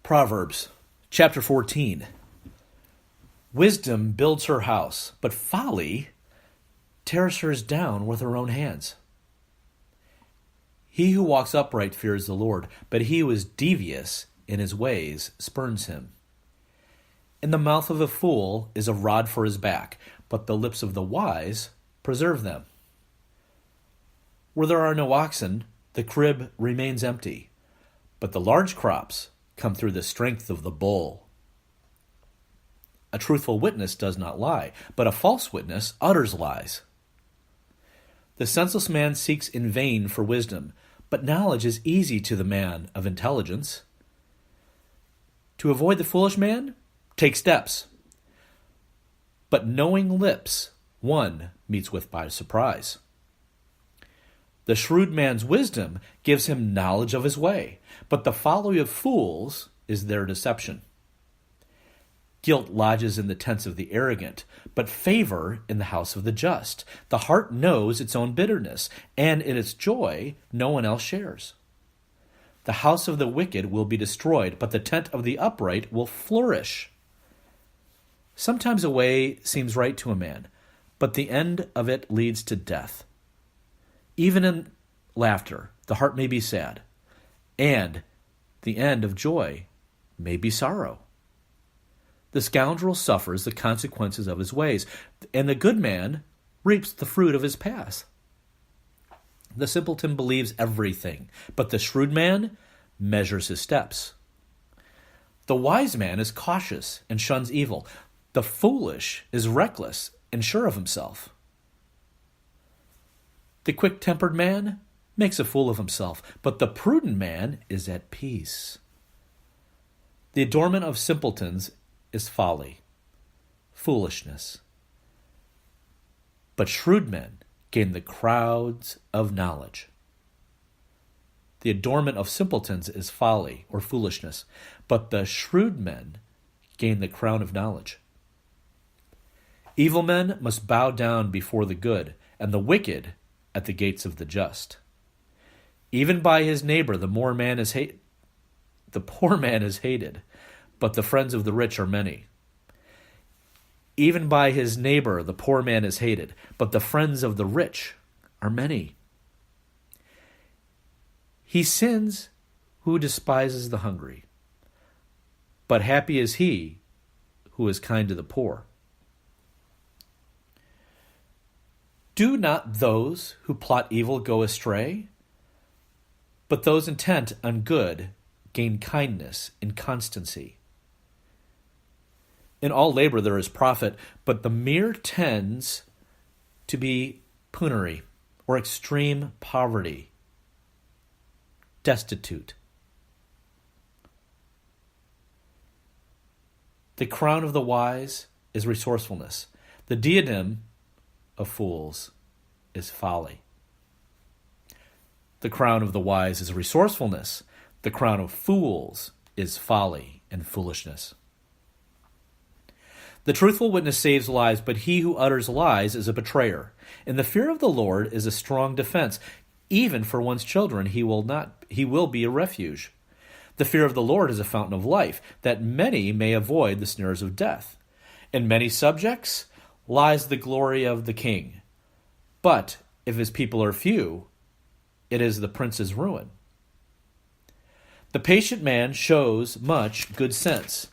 Proverbs chapter 14. Wisdom builds her house, but folly tears hers down with her own hands. He who walks upright fears the Lord, but he who is devious in his ways spurns him. In the mouth of a fool is a rod for his back, but the lips of the wise preserve them. Where there are no oxen, the crib remains empty, but the large crops come through the strength of the bull. A truthful witness does not lie, but a false witness utters lies. The senseless man seeks in vain for wisdom, but knowledge is easy to the man of intelligence. To avoid the foolish man, take steps. But knowing lips one meets with by surprise. The shrewd man's wisdom gives him knowledge of his way, but the folly of fools is their deception. Guilt lodges in the tents of the arrogant, but favor in the house of the just. The heart knows its own bitterness, and in its joy no one else shares. The house of the wicked will be destroyed, but the tent of the upright will flourish. Sometimes a way seems right to a man, but the end of it leads to death. Even in laughter, the heart may be sad, and the end of joy may be sorrow. The scoundrel suffers the consequences of his ways, and the good man reaps the fruit of his path. The simpleton believes everything, but the shrewd man measures his steps. The wise man is cautious and shuns evil. The foolish is reckless and sure of himself. The quick-tempered man makes a fool of himself, but the prudent man is at peace. The adornment of simpletons is folly, foolishness. But shrewd men gain the crowds of knowledge. The adornment of simpletons is folly or foolishness, but the shrewd men gain the crown of knowledge. Evil men must bow down before the good, and the wicked at the gates of the just. Even by his neighbor the poor man is hated, but the friends of the rich are many. Even by his neighbor the poor man is hated, but the friends of the rich are many. He sins who despises the hungry, but happy is he who is kind to the poor. Do not those who plot evil go astray? But those intent on good gain kindness and constancy. In all labor there is profit, but the mere tends to be penury or extreme poverty, destitute. The crown of the wise is resourcefulness. The diadem of fools is folly. The crown of the wise is resourcefulness. The crown of fools is folly and foolishness. The truthful witness saves lives, but he who utters lies is a betrayer. And the fear of the Lord is a strong defense. Even for one's children, he will be a refuge. The fear of the Lord is a fountain of life, that many may avoid the snares of death. In many subjects lies the glory of the king. But if his people are few, it is the prince's ruin. The patient man shows much good sense,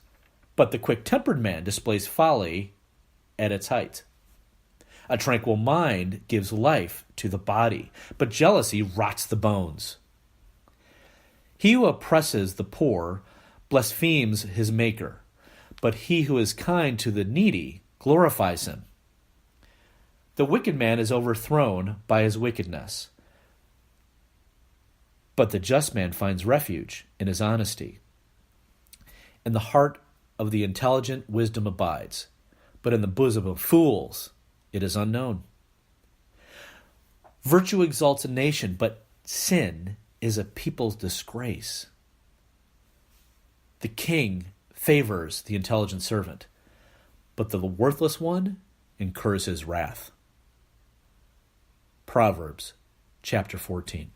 but the quick-tempered man displays folly at its height. A tranquil mind gives life to the body, but jealousy rots the bones. He who oppresses the poor blasphemes his maker, but he who is kind to the needy glorifies him. The wicked man is overthrown by his wickedness, but the just man finds refuge in his honesty. In the heart of the intelligent wisdom abides, but in the bosom of fools it is unknown. Virtue exalts a nation, but sin is a people's disgrace. The king favors the intelligent servant, but the worthless one incurs his wrath. Proverbs chapter 14.